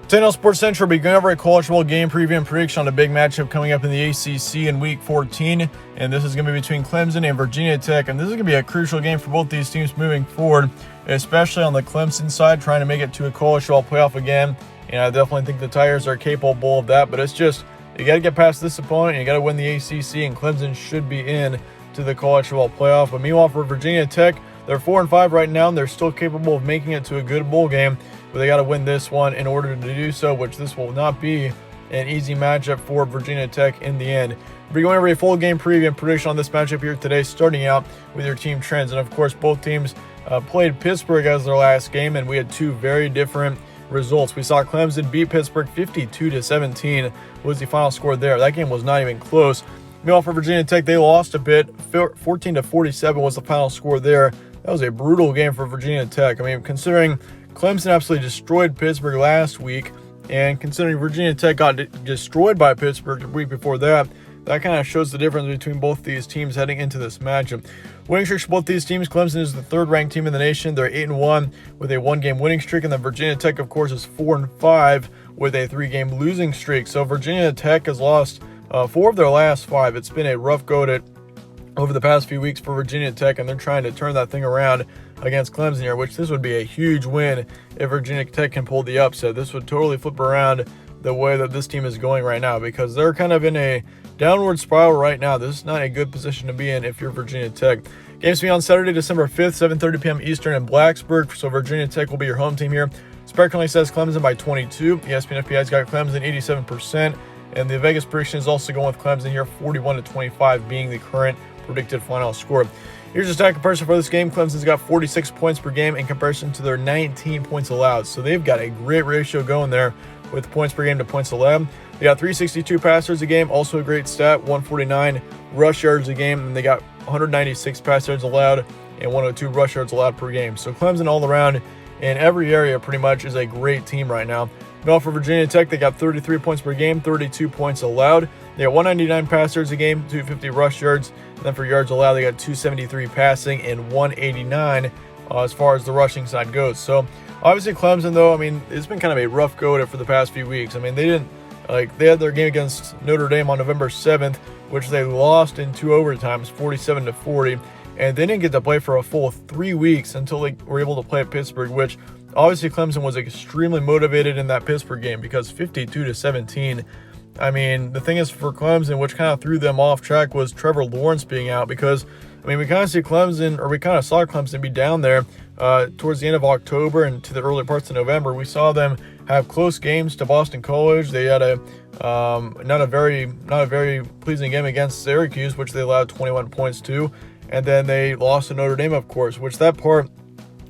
Today on Sports Central, we'll be going over a college football game preview and prediction on a big matchup coming up in the ACC in Week 14. And this is going to be between Clemson and Virginia Tech. And this is going to be a crucial game for both these teams moving forward, especially on the Clemson side, trying to make it to a college football playoff again. And I definitely think the Tigers are capable of that. But it's just, you got to get past this opponent, and you got to win the ACC, and Clemson should be in to the college football playoff. But meanwhile, for Virginia Tech, they're 4-5 right now, and they're still capable of making it to a good bowl game. But they got to win this one in order to do so, which this will not be an easy matchup for Virginia Tech in the end. We're going over a full game preview and prediction on this matchup here today, starting out with your team trends. And of course, both teams played Pittsburgh as their last game, and we had two very different results. We saw Clemson beat Pittsburgh 52-17 was the final score there. That game was not even close. Meanwhile, for Virginia Tech, they lost a bit. 14-47 was the final score there. That was a brutal game for Virginia Tech. I mean, considering Clemson absolutely destroyed Pittsburgh last week, and considering Virginia Tech got destroyed by Pittsburgh the week before that, that kind of shows the difference between both these teams heading into this matchup. Winning streaks for both these teams: Clemson is the third-ranked team in the nation. They're 8-1 with a one-game winning streak, and then Virginia Tech, of course, is 4-5 with a three-game losing streak. So Virginia Tech has lost 4 of their last 5. It's been a rough go over the past few weeks for Virginia Tech, and they're trying to turn that thing around against Clemson here, which this would be a huge win if Virginia Tech can pull the upset. This would totally flip around the way that this team is going right now, because they're kind of in a downward spiral right now. This is not a good position to be in if you're Virginia Tech. Games will be on Saturday, December 5th, 7:30 p.m. Eastern in Blacksburg, so Virginia Tech will be your home team here. Spread currently says Clemson by 22. ESPN FPI's got Clemson 87%, and the Vegas prediction is also going with Clemson here, 41-25 being the current predicted final score. Here's your stat comparison for this game. Clemson's got 46 points per game in comparison to their 19 points allowed. So they've got a great ratio going there with points per game to points allowed. They got 362 pass yards a game, also a great stat, 149 rush yards a game, and they got 196 pass yards allowed and 102 rush yards allowed per game. So Clemson all around in every area pretty much is a great team right now. Now for Virginia Tech, they got 33 points per game, 32 points allowed. They got 199 pass yards a game, 250 rush yards. And then for yards allowed, they got 273 passing and 189 as far as the rushing side goes. So obviously Clemson, though, I mean, it's been kind of a rough go at it for the past few weeks. I mean, they had their game against Notre Dame on November 7th, which they lost in 2 overtimes, 47-40. And they didn't get to play for a full 3 weeks until they were able to play at Pittsburgh, which obviously Clemson was extremely motivated in that Pittsburgh game, because 52-17. I mean, the thing is for Clemson, which kind of threw them off track, was Trevor Lawrence being out, because, I mean, we kind of saw Clemson be down there towards the end of October and to the early parts of November. We saw them have close games to Boston College. They had a not a very pleasing game against Syracuse, which they allowed 21 points to, and then they lost to Notre Dame, of course, which that part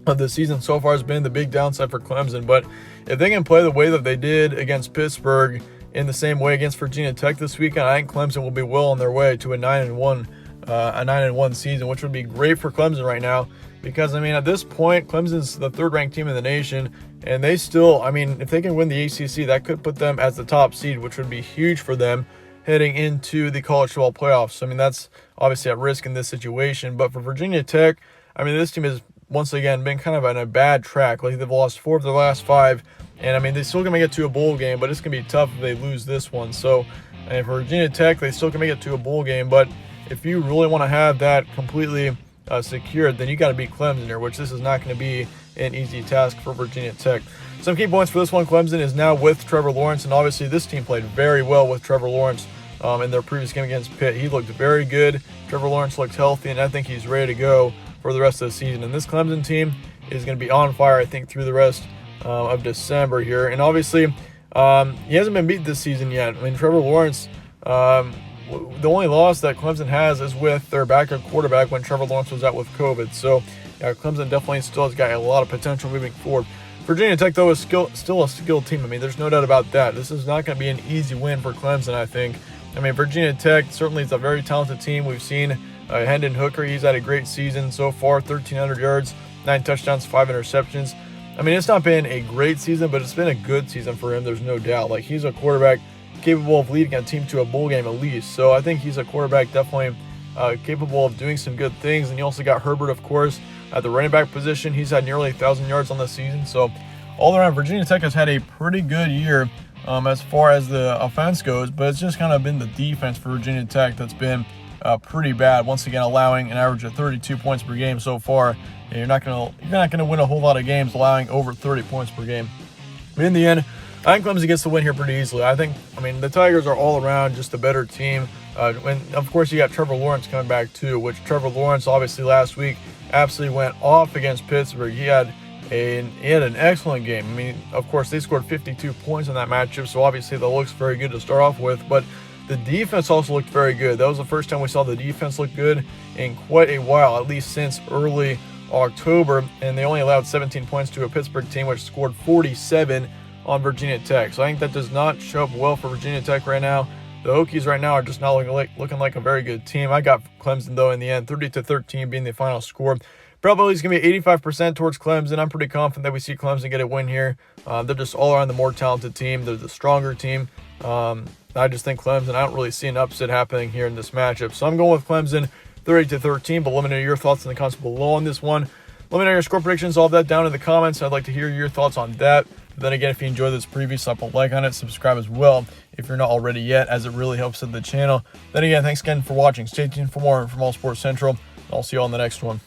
of the season so far has been the big downside for Clemson. But if they can play the way that they did against Pittsburgh in the same way against Virginia Tech this weekend, I think Clemson will be well on their way to a 9-1 season, which would be great for Clemson right now, because, I mean, at this point, Clemson's the third-ranked team in the nation, and they still, I mean, if they can win the ACC, that could put them as the top seed, which would be huge for them heading into the college football playoffs. I mean, that's obviously at risk in this situation. But for Virginia Tech, I mean, this team has once again been kind of on a bad track. Like, they've lost 4 of their last 5, and I mean, they still can make it to a bowl game, but it's going to be tough if they lose this one. So, and for Virginia Tech, they still can make it to a bowl game, but if you really want to have that completely secured, then you got to beat Clemson here, which this is not going to be an easy task for Virginia Tech. Some key points for this one: Clemson is now with Trevor Lawrence, and obviously this team played very well with Trevor Lawrence in their previous game against Pitt. He looked very good. Trevor Lawrence looked healthy, and I think he's ready to go for the rest of the season. And this Clemson team is going to be on fire, I think, through the rest of December here. And obviously, he hasn't been beat this season yet. I mean, Trevor Lawrence, the only loss that Clemson has is with their backup quarterback when Trevor Lawrence was out with COVID. So, yeah, Clemson definitely still has got a lot of potential moving forward. Virginia Tech, though, is still a skilled team. I mean, there's no doubt about that. This is not going to be an easy win for Clemson, I think. I mean, Virginia Tech certainly is a very talented team. We've seen Hendon Hooker. He's had a great season so far, 1,300 yards, 9 touchdowns, 5 interceptions. I mean, it's not been a great season, but it's been a good season for him. There's no doubt. Like, he's a quarterback capable of leading a team to a bowl game at least. So I think he's a quarterback definitely capable of doing some good things. And you also got Herbert, of course, at the running back position. He's had nearly 1,000 yards on the season. So all around, Virginia Tech has had a pretty good year as far as the offense goes, but it's just kind of been the defense for Virginia Tech that's been pretty bad. Once again, allowing an average of 32 points per game so far. And you're not gonna win a whole lot of games allowing over 30 points per game. But in the end, I think Clemson gets the win here pretty easily. I mean, the Tigers are all around just a better team. And of course, you got Trevor Lawrence coming back too, which Trevor Lawrence obviously last week absolutely went off against Pittsburgh. He had an excellent game. I mean, of course, they scored 52 points in that matchup, so obviously that looks very good to start off with. But the defense also looked very good. That was the first time we saw the defense look good in quite a while, at least since early October. And they only allowed 17 points to a Pittsburgh team, which scored 47 on Virginia Tech. So I think that does not show up well for Virginia Tech right now. The Hokies right now are just not looking like a very good team. I got Clemson, though, in the end, 30-13 being the final score. Probably is going to be 85% towards Clemson. I'm pretty confident that we see Clemson get a win here. They're just all around the more talented team. They're the stronger team. I just think Clemson, I don't really see an upset happening here in this matchup. So I'm going with Clemson 30-13, but let me know your thoughts in the comments below on this one. Let me know your score predictions, all of that down in the comments. I'd like to hear your thoughts on that. Then again, if you enjoyed this preview, slap a like on it, subscribe as well if you're not already yet, as it really helps the channel. Then again, thanks again for watching. Stay tuned for more from All Sports Central. I'll see you all in the next one.